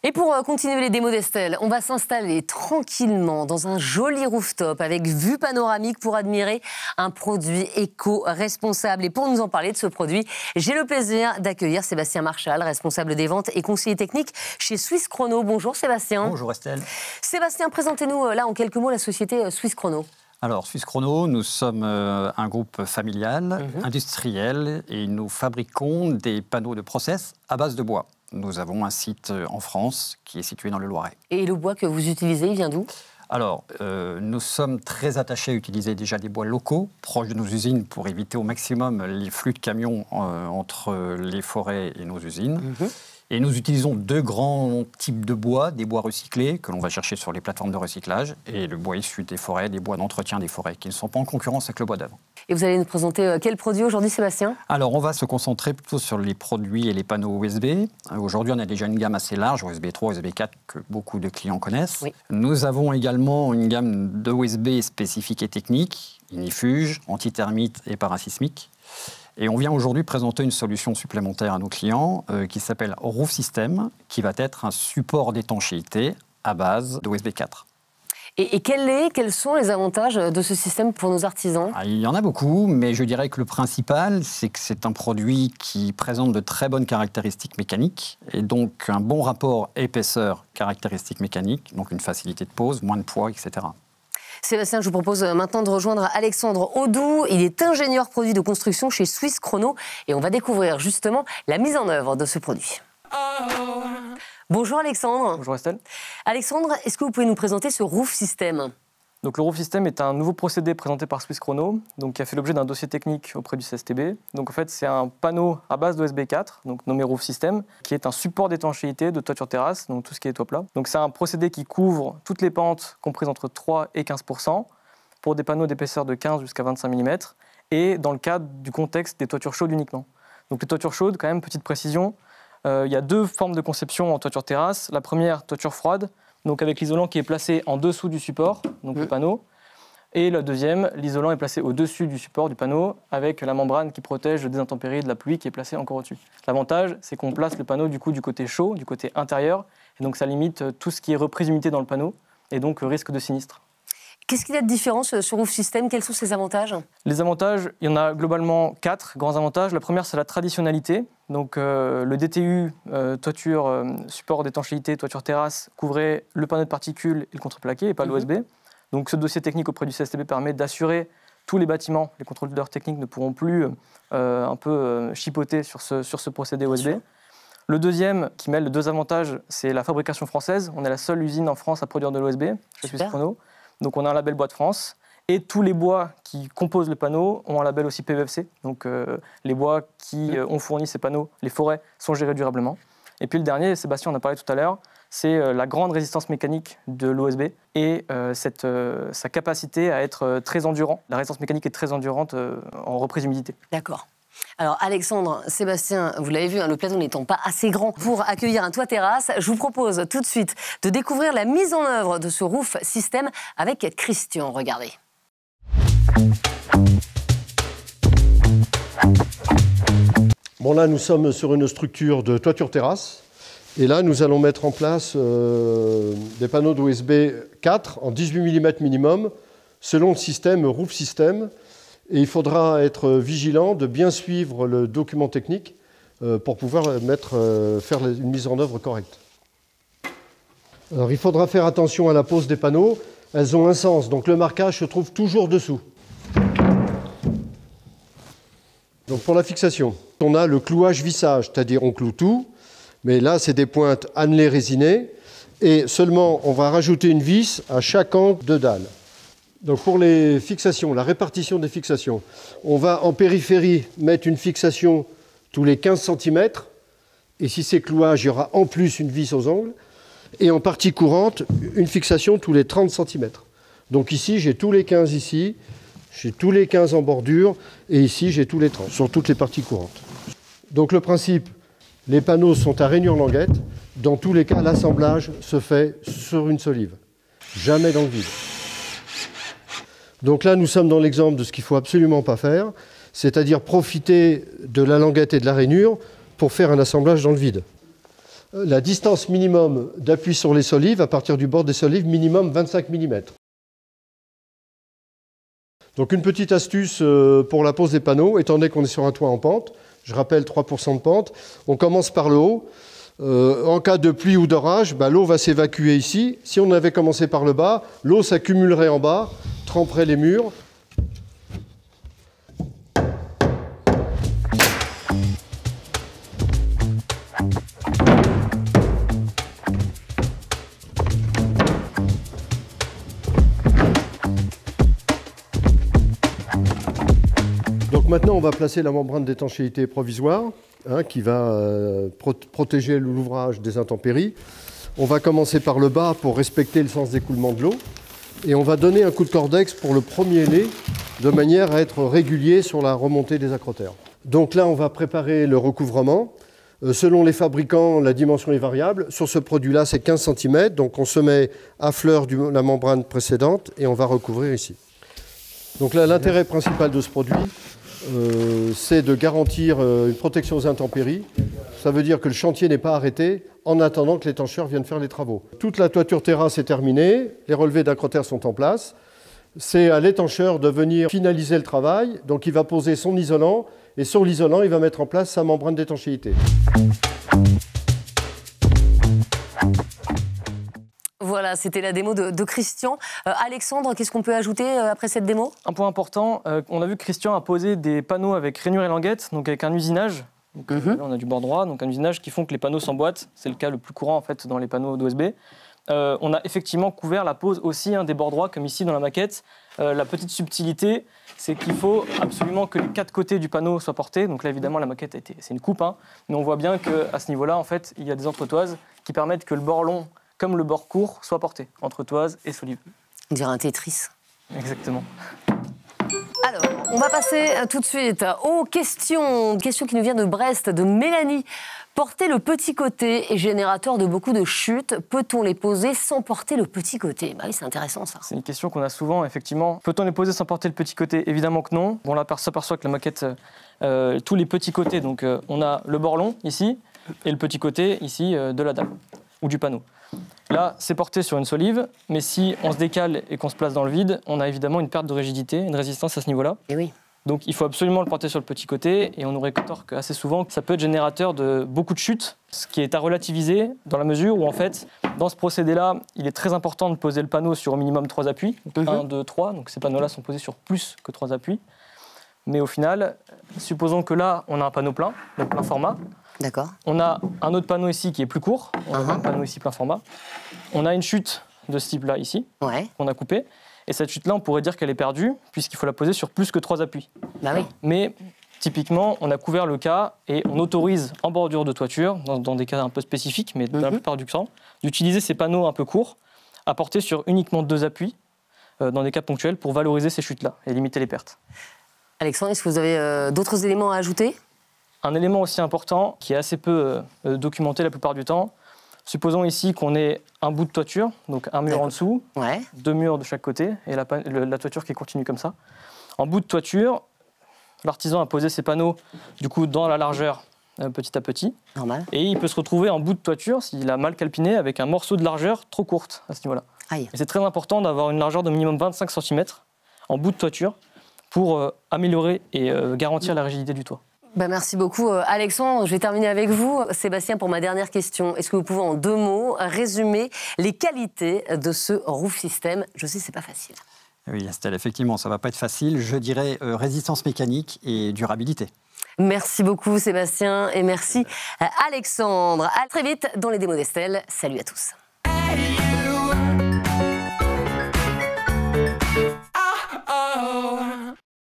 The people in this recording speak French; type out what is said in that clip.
Et pour continuer les démos d'Estelle, on va s'installer tranquillement dans un joli rooftop avec vue panoramique pour admirer un produit éco-responsable. Et pour nous en parler de ce produit, j'ai le plaisir d'accueillir Sébastien Marchal, responsable des ventes et conseiller technique chez Swiss Chrono. Bonjour Sébastien. Bonjour Estelle. Sébastien, présentez-nous là en quelques mots la société Swiss Chrono. Alors, Swiss Chrono, nous sommes un groupe familial, industriel, et nous fabriquons des panneaux de process à base de bois. Nous avons un site en France qui est situé dans le Loiret. Et le bois que vous utilisez, il vient d'où ? Alors, nous sommes très attachés à utiliser déjà des bois locaux, proches de nos usines, pour éviter au maximum les flux de camions entre les forêts et nos usines. Et nous utilisons deux grands types de bois, des bois recyclés que l'on va chercher sur les plateformes de recyclage et le bois issu des forêts, des bois d'entretien des forêts qui ne sont pas en concurrence avec le bois d'œuvre. Et vous allez nous présenter quel produit aujourd'hui, Sébastien ? Alors, on va se concentrer plutôt sur les produits et les panneaux USB. Aujourd'hui, on a déjà une gamme assez large, USB 3, USB 4, que beaucoup de clients connaissent. Oui. Nous avons également une gamme de USB spécifique et technique, ignifuge, antithermite et parasismique. Et on vient aujourd'hui présenter une solution supplémentaire à nos clients qui s'appelle Roof System, qui va être un support d'étanchéité à base de USB 4. Et quels sont les avantages de ce système pour nos artisans ? Il y en a beaucoup, mais je dirais que le principal, c'est que c'est un produit qui présente de très bonnes caractéristiques mécaniques, et donc un bon rapport épaisseur-caractéristiques mécaniques, donc une facilité de pose, moins de poids, etc. Sébastien, je vous propose maintenant de rejoindre Alexandre Audou. Il est ingénieur produit de construction chez Swiss Chrono et on va découvrir justement la mise en œuvre de ce produit. Bonjour Alexandre. Bonjour Estelle. Alexandre, est-ce que vous pouvez nous présenter ce Roof System ? Donc, le Roof System est un nouveau procédé présenté par Swiss Chrono, donc, qui a fait l'objet d'un dossier technique auprès du CSTB. Donc, en fait, c'est un panneau à base de USB 4, donc nommé Roof System, qui est un support d'étanchéité de toiture terrasse, donc tout ce qui est toit plat. Donc, c'est un procédé qui couvre toutes les pentes comprises entre 3 et 15%, pour des panneaux d'épaisseur de 15 jusqu'à 25 mm, et dans le cadre du contexte des toitures chaudes uniquement. Donc, les toitures chaudes, quand même, petite précision, il y a deux formes de conception en toiture terrasse. La première, toiture froide, donc avec l'isolant qui est placé en dessous du support, donc le panneau. Et le deuxième, l'isolant est placé au-dessus du support du panneau avec la membrane qui protège des intempéries de la pluie qui est placée encore au-dessus. L'avantage, c'est qu'on place le panneau du côté chaud, du côté intérieur, et donc ça limite tout ce qui est reprise d'humidité dans le panneau et donc risque de sinistre. Qu'est-ce qu'il y a de différent sur Roof System ? Quels sont ses avantages ? Les avantages, il y en a globalement 4 grands avantages. La première, c'est la traditionnalité. Donc, le DTU, toiture, support d'étanchéité, toiture terrasse, couvrait le panneau de particules et le contreplaqué et pas l'OSB. Donc, ce dossier technique auprès du CSTB permet d'assurer tous les bâtiments. Les contrôleurs techniques ne pourront plus chipoter sur ce procédé OSB. Le deuxième, qui mêle les deux avantages, c'est la fabrication française. On est la seule usine en France à produire de l'OSB, chez Swiss Chrono. Donc, on a un label Bois de France. Et tous les bois qui composent le panneau ont un label aussi PEFC. Donc, les bois qui ont fourni ces panneaux, les forêts, sont gérés durablement. Et puis le dernier, Sébastien en a parlé tout à l'heure, c'est la grande résistance mécanique de l'OSB et sa capacité à être très endurant. La résistance mécanique est très endurante en reprise d'humidité. D'accord. Alors Alexandre, Sébastien, vous l'avez vu, le plateau n'étant pas assez grand pour accueillir un toit terrasse, je vous propose tout de suite de découvrir la mise en œuvre de ce Roof System avec Christian. Regardez. Bon, là, nous sommes sur une structure de toiture terrasse. Et là, nous allons mettre en place des panneaux d'OSB 4 en 18 mm minimum, selon le système Roof System. Et il faudra être vigilant de bien suivre le document technique pour pouvoir faire une mise en œuvre correcte. Alors, il faudra faire attention à la pose des panneaux. Elles ont un sens, donc le marquage se trouve toujours dessous. Donc pour la fixation, on a le clouage vissage, c'est-à-dire on cloue tout, mais là c'est des pointes annelées résinées, et seulement on va rajouter une vis à chaque angle de dalle. Donc pour les fixations, la répartition des fixations, on va en périphérie mettre une fixation tous les 15 cm, et si c'est clouage, il y aura en plus une vis aux angles, et en partie courante, une fixation tous les 30 cm. Donc ici, j'ai tous les 15 ici, j'ai tous les 15 en bordure, et ici, j'ai tous les 30, sur toutes les parties courantes. Donc le principe, les panneaux sont à rainure languette. Dans tous les cas, l'assemblage se fait sur une solive, jamais dans le vide. Donc là, nous sommes dans l'exemple de ce qu'il ne faut absolument pas faire, c'est-à-dire profiter de la languette et de la rainure pour faire un assemblage dans le vide. La distance minimum d'appui sur les solives, à partir du bord des solives, minimum 25 mm. Donc une petite astuce pour la pose des panneaux, étant donné qu'on est sur un toit en pente, je rappelle 3% de pente, on commence par le haut. En cas de pluie ou d'orage, l'eau va s'évacuer ici. Si on avait commencé par le bas, l'eau s'accumulerait en bas, tremperait les murs. Donc maintenant, on va placer la membrane d'étanchéité provisoire qui va protéger l'ouvrage des intempéries. On va commencer par le bas pour respecter le sens d'écoulement de l'eau. Et on va donner un coup de cordex pour le premier lait de manière à être régulier sur la remontée des acrotères. Donc là, on va préparer le recouvrement. Selon les fabricants, la dimension est variable. Sur ce produit-là, c'est 15 cm. Donc on se met à fleur de la membrane précédente et on va recouvrir ici. Donc là, l'intérêt principal de ce produit, c'est de garantir une protection aux intempéries. Ça veut dire que le chantier n'est pas arrêté en attendant que l'étancheur vienne faire les travaux. Toute la toiture terrasse est terminée, les relevés d'acrotères sont en place. C'est à l'étancheur de venir finaliser le travail. Donc il va poser son isolant et sur l'isolant, il va mettre en place sa membrane d'étanchéité. Voilà, c'était la démo de Christian. Alexandre, qu'est-ce qu'on peut ajouter après cette démo? Un point important, on a vu que Christian a posé des panneaux avec rainure et languette, donc avec un usinage. Donc, là, on a du bord droit, donc un usinage qui font que les panneaux s'emboîtent. C'est le cas le plus courant en fait dans les panneaux d'OSB. On a effectivement couvert la pose aussi des bords droits, comme ici dans la maquette. La petite subtilité, c'est qu'il faut absolument que les 4 côtés du panneau soient portés. Donc là, évidemment, la maquette, c'est une coupe, mais on voit bien qu'à ce niveau-là, en fait, il y a des entretoises qui permettent que le bord long comme le bord court soit porté, entre toise et solive. On dirait un Tetris. Exactement. Alors, on va passer tout de suite aux questions. Une question qui nous vient de Brest, de Mélanie. Porter le petit côté est générateur de beaucoup de chutes. Peut-on les poser sans porter le petit côté? Oui, c'est intéressant ça. C'est une question qu'on a souvent, effectivement. Peut-on les poser sans porter le petit côté? Évidemment que non. Bon, là, on s'aperçoit que la maquette, tous les petits côtés, donc on a le bord long ici et le petit côté ici de la dalle ou du panneau. Là, c'est porté sur une solive, mais si on se décale et qu'on se place dans le vide, on a évidemment une perte de rigidité, une résistance à ce niveau-là. Et oui. Donc il faut absolument le porter sur le petit côté, et on nous rétorque assez souvent que ça peut être générateur de beaucoup de chutes, ce qui est à relativiser dans la mesure où, en fait, dans ce procédé-là, il est très important de poser le panneau sur au minimum 3 appuis, 1, 2, 3, donc ces panneaux-là sont posés sur plus que 3 appuis. Mais au final, supposons que là, on a un panneau plein, donc plein format. D'accord. On a un autre panneau ici qui est plus court, on a un panneau ici plein format. On a une chute de ce type-là ici, qu'on a coupée. Et cette chute-là, on pourrait dire qu'elle est perdue, puisqu'il faut la poser sur plus que 3 appuis. Bah oui. Mais typiquement, on a couvert le cas et on autorise en bordure de toiture, dans des cas un peu spécifiques, mais dans la plupart du temps, d'utiliser ces panneaux un peu courts à porter sur uniquement 2 appuis, dans des cas ponctuels, pour valoriser ces chutes-là et limiter les pertes. Alexandre, est-ce que vous avez d'autres éléments à ajouter? Un élément aussi important, qui est assez peu documenté la plupart du temps, supposons ici qu'on ait un bout de toiture, donc un mur en dessous, 2 murs de chaque côté, et la toiture qui continue comme ça. En bout de toiture, l'artisan a posé ses panneaux du coup, dans la largeur petit à petit. Normal. Et il peut se retrouver en bout de toiture, s'il a mal calpiné, avec un morceau de largeur trop courte à ce niveau-là. Et c'est très important d'avoir une largeur de minimum 25 cm en bout de toiture pour améliorer et garantir la rigidité du toit. Merci beaucoup Alexandre. Je vais terminer avec vous. Sébastien, pour ma dernière question, est-ce que vous pouvez en 2 mots résumer les qualités de ce roof system? Je sais, c'est pas facile. Oui, Estelle, effectivement, ça ne va pas être facile. Je dirais résistance mécanique et durabilité. Merci beaucoup Sébastien et merci Alexandre. À très vite dans les démos d'Estelle. Salut à tous.